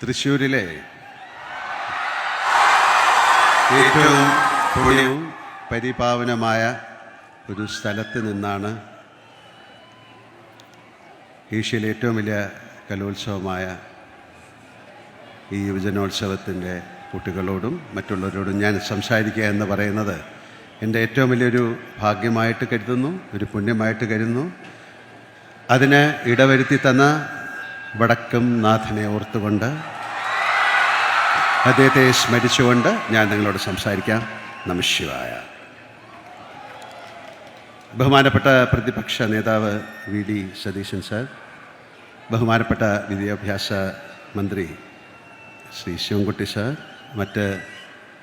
തൃശ്ശൂരിലെ ഏറ്റവും പുണ്യവും പരിപാവനമായ ഒരു സ്ഥലത്ത് നിന്നാണ് ഏഷ്യയിലെ ഏറ്റവും വലിയ കലോത്സവമായ ഈ യുവജനോത്സവത്തിൻ്റെ കുട്ടികളോടും മറ്റുള്ളവരോടും ഞാൻ സംസാരിക്കുക എന്ന് പറയുന്നത് എൻ്റെ ഏറ്റവും വലിയൊരു ഭാഗ്യമായിട്ട് കരുതുന്നു, ഒരു പുണ്യമായിട്ട് കരുതുന്നു. അതിന് ഇടവരുത്തി തന്ന വടക്കം നാഥനെ ഓർത്തുകൊണ്ട് അദ്ദേഹത്തെ സ്മരിച്ചുകൊണ്ട് ഞാൻ നിങ്ങളോട് സംസാരിക്കാം. നമഃശിവായ. ബഹുമാനപ്പെട്ട പ്രതിപക്ഷ നേതാവ് വി ഡി സതീശൻ സാർ, ബഹുമാനപ്പെട്ട വിദ്യാഭ്യാസ മന്ത്രി ശ്രീ ശിവൻകുട്ടി സാർ, മറ്റ്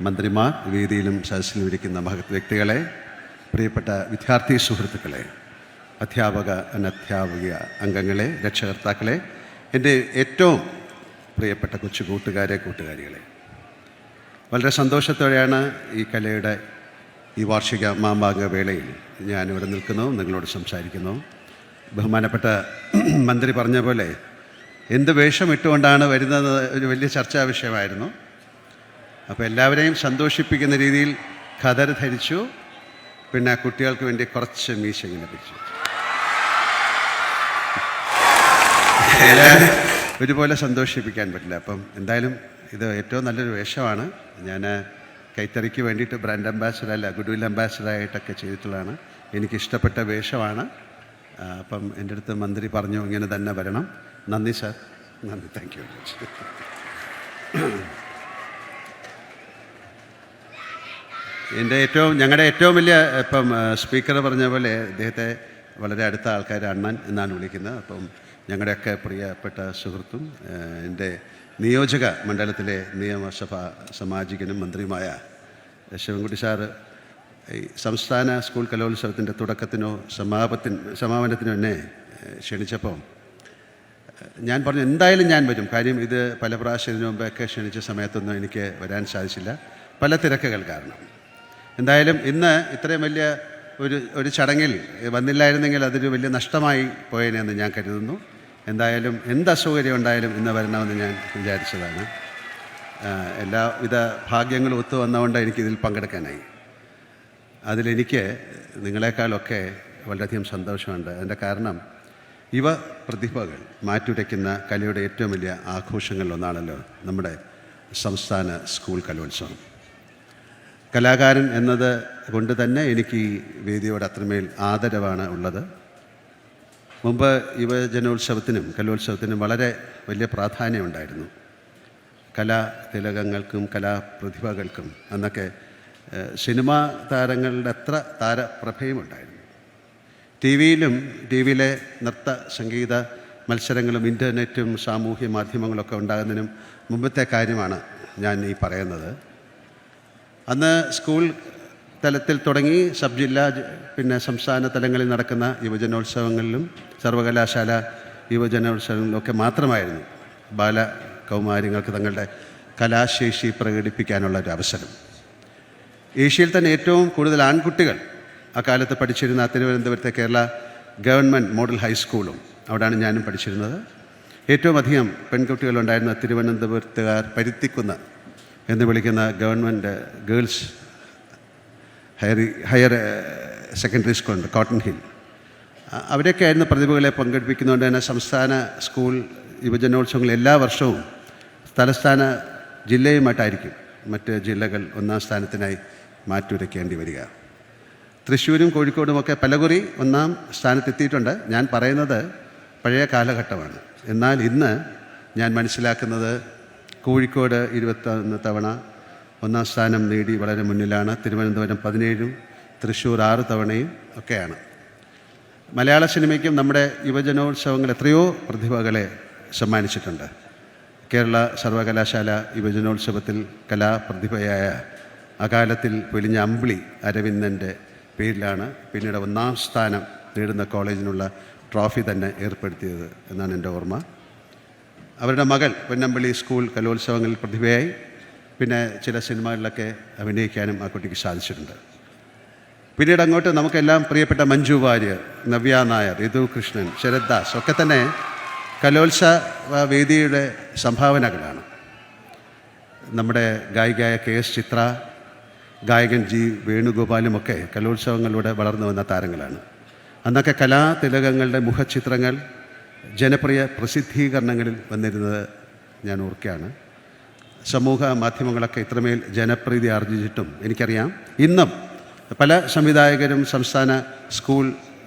മന്ത്രിമാർ, വേദിയിലും സദസ്സിലും ഇരിക്കുന്ന മഹത് വ്യക്തികളെ, പ്രിയപ്പെട്ട വിദ്യാർത്ഥി സുഹൃത്തുക്കളെ, അധ്യാപക അനധ്യാപക അംഗങ്ങളെ, രക്ഷകർത്താക്കളെ, എൻ്റെ ഏറ്റവും പ്രിയപ്പെട്ട കൊച്ചു കൂട്ടുകാരികളെ, വളരെ സന്തോഷത്തോടെയാണ് ഈ കലയുടെ ഈ വാർഷിക മാമാങ്ക വേളയിൽ ഞാനിവിടെ നിൽക്കുന്നു, നിങ്ങളോട് സംസാരിക്കുന്നു. ബഹുമാനപ്പെട്ട മന്ത്രി പറഞ്ഞ പോലെ എന്ത് വേഷമിട്ടുകൊണ്ടാണ് വരുന്നത് ഒരു വലിയ ചർച്ചാ വിഷയമായിരുന്നു. അപ്പോൾ എല്ലാവരെയും സന്തോഷിപ്പിക്കുന്ന രീതിയിൽ ഖദർ ധരിച്ചു, പിന്നെ കുട്ടികൾക്ക് വേണ്ടി കുറച്ച് മീശ ഇങ്ങനെ പിടിച്ചു. എല്ലാവരും ഒരുപോലെ സന്തോഷിപ്പിക്കാൻ പറ്റില്ല. അപ്പം എന്തായാലും ഇത് ഏറ്റവും നല്ലൊരു വേഷമാണ്. ഞാൻ കൈത്തറിക്ക് വേണ്ടിയിട്ട് ബ്രാൻഡ് അംബാസിഡർ അല്ല, ഗുഡ്വിൽ അംബാസിഡറായിട്ടൊക്കെ ചെയ്തിട്ടുള്ളതാണ്. എനിക്കിഷ്ടപ്പെട്ട വേഷമാണ്. അപ്പം എൻ്റെ അടുത്ത് മന്ത്രി പറഞ്ഞു ഇങ്ങനെ തന്നെ വരണം. നന്ദി സാർ, നന്ദി, താങ്ക് യു വെരി മച്ച്. ഞങ്ങളുടെ ഏറ്റവും വലിയ ഇപ്പം സ്പീക്കർ പറഞ്ഞ പോലെ അദ്ദേഹത്തെ വളരെ അടുത്ത ആൾക്കാർ അണ്ണൻ എന്നാണ് വിളിക്കുന്നത്. അപ്പം ഞങ്ങളുടെയൊക്കെ പ്രിയപ്പെട്ട സുഹൃത്തും എൻ്റെ നിയോജക മണ്ഡലത്തിലെ നിയമസഭാ സാമാജികനും മന്ത്രിയുമായ ശിവൻകുട്ടി സാറ് ഈ സംസ്ഥാന സ്കൂൾ കലോത്സവത്തിൻ്റെ തുടക്കത്തിനോ സമാപനത്തിനോ എന്നെ ക്ഷണിച്ചപ്പോൾ ഞാൻ പറഞ്ഞു എന്തായാലും ഞാൻ വരും. കാര്യം ഇത് പല പ്രാവശ്യം ഇതിനു മുമ്പൊക്കെ ക്ഷണിച്ച സമയത്തൊന്നും എനിക്ക് വരാൻ സാധിച്ചില്ല, പല തിരക്കുകൾ കാരണം. എന്തായാലും ഇന്ന് ഇത്രയും വലിയ ഒരു ചടങ്ങിൽ വന്നില്ലായിരുന്നെങ്കിൽ അതൊരു വലിയ നഷ്ടമായി പോയേനെന്ന് ഞാൻ കരുതുന്നു. എന്തായാലും എന്ത് അസൗകര്യം ഉണ്ടായാലും ഇന്ന് വരണമെന്ന് ഞാൻ വിചാരിച്ചതാണ്. എല്ലാവിധ ഭാഗ്യങ്ങളും ഒത്തു വന്നതുകൊണ്ട് എനിക്കിതിൽ പങ്കെടുക്കാനായി. അതിലെനിക്ക് നിങ്ങളെക്കാളൊക്കെ വളരെയധികം സന്തോഷമുണ്ട്. അതിൻ്റെ കാരണം യുവ പ്രതിഭകൾ മാറ്റുരയ്ക്കുന്ന കലയുടെ ഏറ്റവും വലിയ ആഘോഷങ്ങളിലൊന്നാണല്ലോ നമ്മുടെ സംസ്ഥാന സ്കൂൾ കലോത്സവം. കലാകാരൻ എന്നത് കൊണ്ട് തന്നെ എനിക്ക് ഈ വേദിയോട് അത്രമേൽ ആദരവാണ് ഉള്ളത്. മുമ്പ് യുവജനോത്സവത്തിനും കലോത്സവത്തിനും വളരെ വലിയ പ്രാധാന്യമുണ്ടായിരുന്നു. കലാതിലകങ്ങൾക്കും കലാപ്രതിഭകൾക്കും അന്നൊക്കെ സിനിമാ താരങ്ങളുടെ അത്ര താരപ്രഭയും ഉണ്ടായിരുന്നു. ടിവിയിലെ നൃത്ത സംഗീത മത്സരങ്ങളും ഇൻ്റർനെറ്റും സാമൂഹ്യ മാധ്യമങ്ങളൊക്കെ ഉണ്ടാകുന്നതിനും മുമ്പത്തെ കാര്യമാണ് ഞാൻ ഈ പറയുന്നത്. അന്ന് സ്കൂൾ തലത്തിൽ തുടങ്ങി സബ് ജില്ലാ പിന്നെ സംസ്ഥാന തലങ്ങളിൽ നടക്കുന്ന യുവജനോത്സവങ്ങളിലും സർവകലാശാല യുവജനോത്സവങ്ങളിലൊക്കെ മാത്രമായിരുന്നു ബാലകൗമാരിങ്ങൾക്ക് തങ്ങളുടെ കലാശേഷി പ്രകടിപ്പിക്കാനുള്ള ഒരു അവസരം. ഏഷ്യയിൽ തന്നെ ഏറ്റവും കൂടുതൽ ആൺകുട്ടികൾ അക്കാലത്ത് പഠിച്ചിരുന്ന തിരുവനന്തപുരത്തെ കേരള ഗവൺമെൻറ് മോഡൽ ഹൈസ്കൂളും അവിടെയാണ് ഞാനും പഠിച്ചിരുന്നത്. ഏറ്റവും അധികം പെൺകുട്ടികളുണ്ടായിരുന്ന തിരുവനന്തപുരത്തുകാർ പരുത്തിക്കുന്ന് എന്ന് വിളിക്കുന്ന ഗവൺമെൻറ് ഗേൾസ് ഹയർ സെക്കൻഡറി സ്കൂളുണ്ട്, കോട്ടൺ ഹിൽ. അവരൊക്കെ ആയിരുന്നു പ്രതിഭകളെ പങ്കെടുപ്പിക്കുന്നതുകൊണ്ട് തന്നെ സംസ്ഥാന സ്കൂൾ യുവജനോത്സവങ്ങൾ എല്ലാ വർഷവും തലസ്ഥാന ജില്ലയുമായിട്ടായിരിക്കും മറ്റ് ജില്ലകൾ ഒന്നാം സ്ഥാനത്തിനായി മാറ്റുരയ്ക്കേണ്ടി വരിക. തൃശ്ശൂരും കോഴിക്കോടുമൊക്കെ പലകുറി ഒന്നാം സ്ഥാനത്തെത്തിയിട്ടുണ്ട്. ഞാൻ പറയുന്നത് പഴയ കാലഘട്ടമാണ്. എന്നാൽ ഇന്ന് ഞാൻ മനസ്സിലാക്കുന്നത് കോഴിക്കോട് 21 തവണ ഒന്നാം സ്ഥാനം നേടി വളരെ മുന്നിലാണ്. തിരുവനന്തപുരം 17, തൃശ്ശൂർ 6 തവണയും ഒക്കെയാണ്. മലയാള സിനിമയ്ക്കും നമ്മുടെ യുവജനോത്സവങ്ങൾ എത്രയോ പ്രതിഭകളെ സമ്മാനിച്ചിട്ടുണ്ട്. കേരള സർവകലാശാല യുവജനോത്സവത്തിൽ കലാപ്രതിഭയായ അകാലത്തിൽ പൊലിഞ്ഞ അമ്പിളി അരവിന്ദൻ്റെ പേരിലാണ് പിന്നീട് ഒന്നാം സ്ഥാനം നേടുന്ന കോളേജിനുള്ള ട്രോഫി തന്നെ ഏർപ്പെടുത്തിയത് എന്നാണ് എൻ്റെ ഓർമ്മ. അവരുടെ മകൾ പൊന്നമ്പള്ളി സ്കൂൾ കലോത്സവങ്ങളിൽ പ്രതിഭയായി. പിന്നെ ചില സിനിമകളിലൊക്കെ അഭിനയിക്കാനും ആ കുട്ടിക്ക് സാധിച്ചിട്ടുണ്ട്. പിന്നീട് അങ്ങോട്ട് നമുക്കെല്ലാം പ്രിയപ്പെട്ട മഞ്ജു വാര്യർ, നവ്യ നായർ, ഋതു കൃഷ്ണൻ, ശരത് ദാസ് ഒക്കെ തന്നെ കലോത്സവ വേദിയുടെ സംഭാവനകളാണ്. നമ്മുടെ ഗായികയായ KS ചിത്ര, ഗായകൻ G വേണുഗോപാലുമൊക്കെ കലോത്സവങ്ങളിലൂടെ വളർന്നു വന്ന താരങ്ങളാണ്. അന്നൊക്കെ കലാതിലകങ്ങളുടെ മുഖചിത്രങ്ങൾ ജനപ്രിയ പ്രസിദ്ധീകരണങ്ങളിൽ വന്നിരുന്നത് ഞാൻ ഓർക്കുകയാണ്. സമൂഹ മാധ്യമങ്ങളൊക്കെ ഇത്രമേൽ ജനപ്രീതി ആർജിച്ചിട്ടും എനിക്കറിയാം ഇന്നും പല സംവിധായകരും സംസ്ഥാന സ്കൂൾ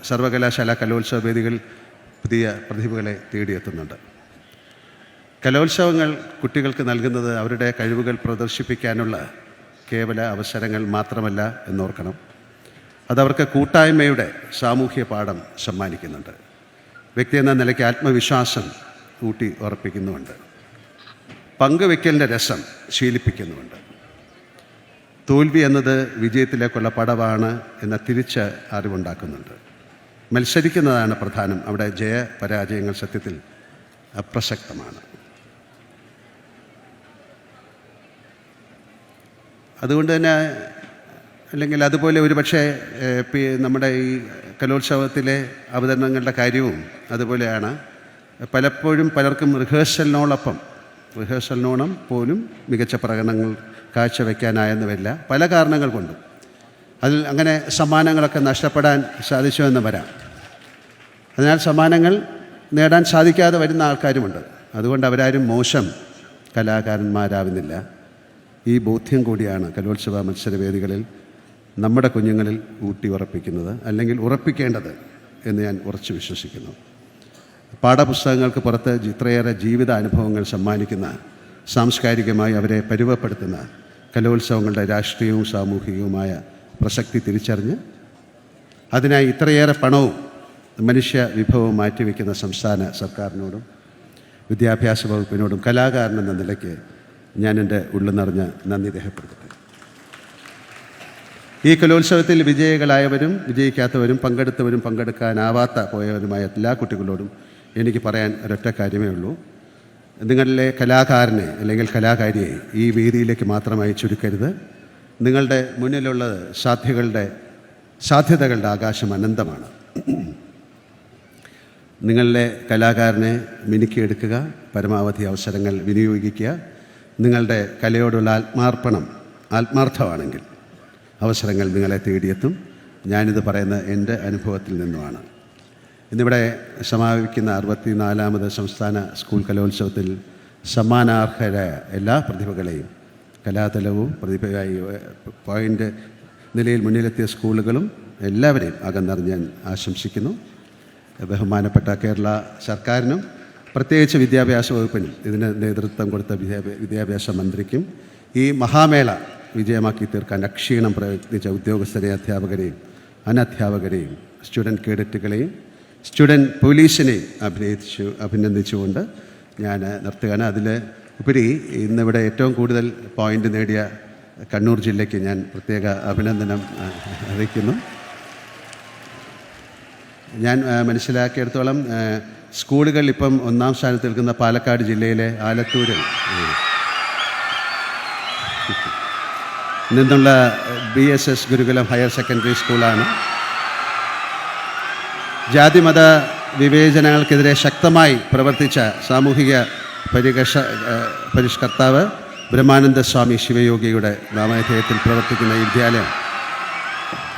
സർവകലാശാല കലോത്സവ വേദികളിൽ പുതിയ പ്രതിഭകളെ തേടിയെത്തുന്നുണ്ട്. കലോത്സവങ്ങൾ കുട്ടികൾക്ക് നൽകുന്നത് അവരുടെ കഴിവുകൾ പ്രദർശിപ്പിക്കാനുള്ള കേവല അവസരങ്ങൾ മാത്രമല്ല എന്നോർക്കണം. അതവർക്ക് കൂട്ടായ്മയുടെ സാമൂഹ്യ പാഠം സമ്മാനിക്കുന്നുണ്ട്. വ്യക്തി എന്ന നിലയ്ക്ക് ആത്മവിശ്വാസം ഊട്ടി ഉറപ്പിക്കുന്നുമുണ്ട്. പങ്കുവെക്കലിൻ്റെ രസം ശീലിപ്പിക്കുന്നുമുണ്ട്. തോൽവി എന്നത് വിജയത്തിലേക്കുള്ള പടവാണ് എന്ന തിരിച്ച് അറിവുണ്ടാക്കുന്നുണ്ട്. മത്സരിക്കുന്നതാണ് പ്രധാനം. അവിടെ ജയപരാജയങ്ങൾ സത്യത്തിൽ അപ്രസക്തമാണ്. അതുകൊണ്ട് തന്നെ അല്ലെങ്കിൽ അതുപോലെ ഒരു പക്ഷേ നമ്മുടെ ഈ കലോത്സവത്തിലെ അവതരണങ്ങളുടെ കാര്യവും അതുപോലെയാണ്. പലപ്പോഴും പലർക്കും റിഹേഴ്സലിനോളം പോലും മികച്ച പ്രകടനങ്ങൾ കാഴ്ചവെക്കാനായെന്ന് വരില്ല, പല കാരണങ്ങൾ കൊണ്ടും. അതിൽ അങ്ങനെ സമ്മാനങ്ങളൊക്കെ നഷ്ടപ്പെടാൻ സാധിച്ചുവെന്ന് വരാം. അതിനാൽ സമ്മാനങ്ങൾ നേടാൻ സാധിക്കാതെ വരുന്ന ആൾക്കാരുമുണ്ട്. അതുകൊണ്ട് അവരാരും മോശം കലാകാരന്മാരാവുന്നില്ല. ഈ ബോധ്യം കൂടിയാണ് കലോത്സവ മത്സരവേദികളിൽ നമ്മുടെ കുഞ്ഞുങ്ങളിൽ ഊട്ടി ഉറപ്പിക്കുന്നത്, അല്ലെങ്കിൽ ഉറപ്പിക്കേണ്ടത് എന്ന് ഞാൻ ഉറച്ചു വിശ്വസിക്കുന്നു. പാഠപുസ്തകങ്ങൾക്ക് പുറത്ത് ഇത്രയേറെ ജീവിതാനുഭവങ്ങൾ സമ്മാനിക്കുന്ന, സാംസ്കാരികമായി അവരെ പരുവപ്പെടുത്തുന്ന കലോത്സവങ്ങളുടെ രാഷ്ട്രീയവും സാമൂഹികവുമായ പ്രസക്തി തിരിച്ചറിഞ്ഞ് അതിനായി ഇത്രയേറെ പണവും മനുഷ്യ വിഭവവും മാറ്റിവെക്കുന്ന സംസ്ഥാന സർക്കാരിനോടും വിദ്യാഭ്യാസ വകുപ്പിനോടും കലാകാരനെന്ന നിലയ്ക്ക് ഞാൻ എൻ്റെ ഉള്ളു നിറഞ്ഞ നന്ദി രേഖപ്പെടുത്തട്ടെ. ഈ കലോത്സവത്തിൽ വിജയികളായവരും വിജയിക്കാത്തവരും പങ്കെടുത്തവരും പങ്കെടുക്കാനാവാത്ത പോയവരുമായ എല്ലാ കുട്ടികളോടും എനിക്ക് പറയാൻ ഒരൊറ്റ കാര്യമേ ഉള്ളൂ. നിങ്ങളിലെ കലാകാരനെ അല്ലെങ്കിൽ കലാകാരിയെ ഈ വേദിയിലേക്ക് മാത്രമായി ചുരുക്കരുത്. നിങ്ങളുടെ മുന്നിലുള്ളത് സാധ്യതകളുടെ ആകാശം അനന്തമാണ്. നിങ്ങളിലെ കലാകാരനെ മിനുക്കിയെടുക്കുക, പരമാവധി അവസരങ്ങൾ വിനിയോഗിക്കുക. നിങ്ങളുടെ കലയോടുള്ള ആത്മാർത്ഥമാണെങ്കിൽ അവസരങ്ങൾ നിങ്ങളെ തേടിയെത്തും. ഞാനിത് പറയുന്നത് എൻ്റെ അനുഭവത്തിൽ നിന്നുമാണ്. ഇന്നിവിടെ സമാപിക്കുന്ന 64ാമത് സംസ്ഥാന സ്കൂൾ കലോത്സവത്തിൽ സമ്മാനാർഹരായ എല്ലാ പ്രതിഭകളെയും കലാതലവും പ്രതിഭയായി പോയിൻ്റ് നിലയിൽ മുന്നിലെത്തിയ സ്കൂളുകളും എല്ലാവരെയും അകന്നറിഞ്ഞ് ഞാൻ ആശംസിക്കുന്നു. ബഹുമാനപ്പെട്ട കേരള സർക്കാരിനും പ്രത്യേകിച്ച് വിദ്യാഭ്യാസ വകുപ്പിനും ഇതിന് നേതൃത്വം കൊടുത്ത വിദ്യാഭ്യാസ മന്ത്രിക്കും ഈ മഹാമേള വിജയമാക്കി തീർക്കാൻ അക്ഷീണം പ്രയത്നിച്ച ഉദ്യോഗസ്ഥരെയും അധ്യാപകരെയും അനധ്യാപകരെയും സ്റ്റുഡൻറ്റ് കേഡറ്റുകളെയും സ്റ്റുഡൻറ്റ് പോലീസിനെയും അഭിനന്ദിച്ചുകൊണ്ട് ഞാൻ നിർത്തുകയാണ്. അതിൽ ഉപരി ഇന്നിവിടെ ഏറ്റവും കൂടുതൽ പോയിൻ്റ് നേടിയ കണ്ണൂർ ജില്ലയ്ക്ക് ഞാൻ പ്രത്യേക അഭിനന്ദനം അറിയിക്കുന്നു. ഞാൻ മനസ്സിലാക്കിയെടുത്തോളം സ്കൂളുകൾ ഇപ്പം 1ാം സ്ഥാനത്ത് നിൽക്കുന്ന പാലക്കാട് ജില്ലയിലെ ആലത്തൂരിൽ നിന്നുള്ള BSS ഗുരുകുലം ഹയർ സെക്കൻഡറി സ്കൂളാണ്. ജാതിമത വിവേചനങ്ങൾക്കെതിരെ ശക്തമായി പ്രവർത്തിച്ച സാമൂഹിക പരിഷ്കർത്താവ് ബ്രഹ്മാനന്ദ സ്വാമി ശിവയോഗിയുടെ നാമധേയത്തിൽ പ്രവർത്തിക്കുന്ന ഈ വിദ്യാലയം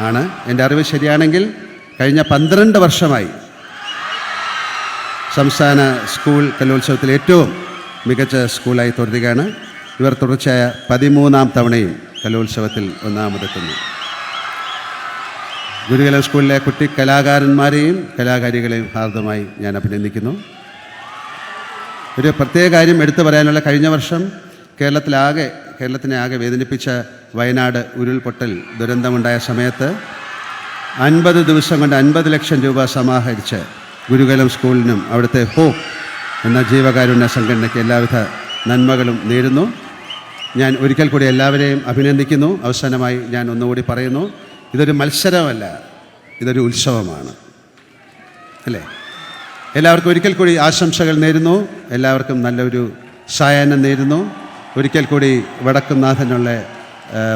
ആണ്. എൻ്റെ അറിവ് ശരിയാണെങ്കിൽ കഴിഞ്ഞ 12 വർഷമായി സംസ്ഥാന സ്കൂൾ കലോത്സവത്തിൽ ഏറ്റവും മികച്ച സ്കൂളായി തുടരുകയാണ്. ഇവർ തുടർച്ചയായ 13ാം തവണയും കലോത്സവത്തിൽ ഒന്നാമതെത്തുന്നു. ഗുരുകുലം സ്കൂളിലെ കുട്ടി കലാകാരന്മാരെയും കലാകാരികളെയും ഹാർദമായി ഞാൻ അഭിനന്ദിക്കുന്നു. ഒരു പ്രത്യേക കാര്യം എടുത്തു പറയാനുള്ള, കഴിഞ്ഞ വർഷം കേരളത്തിനെ ആകെ വേദനിപ്പിച്ച വയനാട് ഉരുൾപൊട്ടൽ ദുരന്തമുണ്ടായ സമയത്ത് 50 ദിവസം കൊണ്ട് 50 ലക്ഷം രൂപ സമാഹരിച്ച് ഗുരുകുലം സ്കൂളിനും അവിടുത്തെ ഹോപ്പ് എന്ന ജീവകാരുണ്യ സംഘടനയ്ക്ക് എല്ലാവിധ നന്മകളും നേരുന്നു. ഞാൻ ഒരിക്കൽ കൂടി എല്ലാവരെയും അഭിനന്ദിക്കുന്നു. അവസാനമായി ഞാൻ ഒന്നുകൂടി പറയുന്നു, ഇതൊരു മത്സരമല്ല, ഇതൊരു ഉത്സവമാണ്, അല്ലേ? എല്ലാവർക്കും ഒരിക്കൽ കൂടി ആശംസകൾ നേരുന്നു. എല്ലാവർക്കും നല്ലൊരു സായാഹ്നം നേരുന്നു. ഒരിക്കൽ കൂടി വടക്കുംനാഥനുള്ള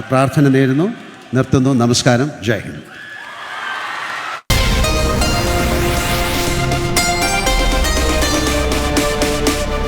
പ്രാർത്ഥന നേരുന്നു. നിർത്തുന്നു. നമസ്കാരം. ജയ് ഹിന്ദ്.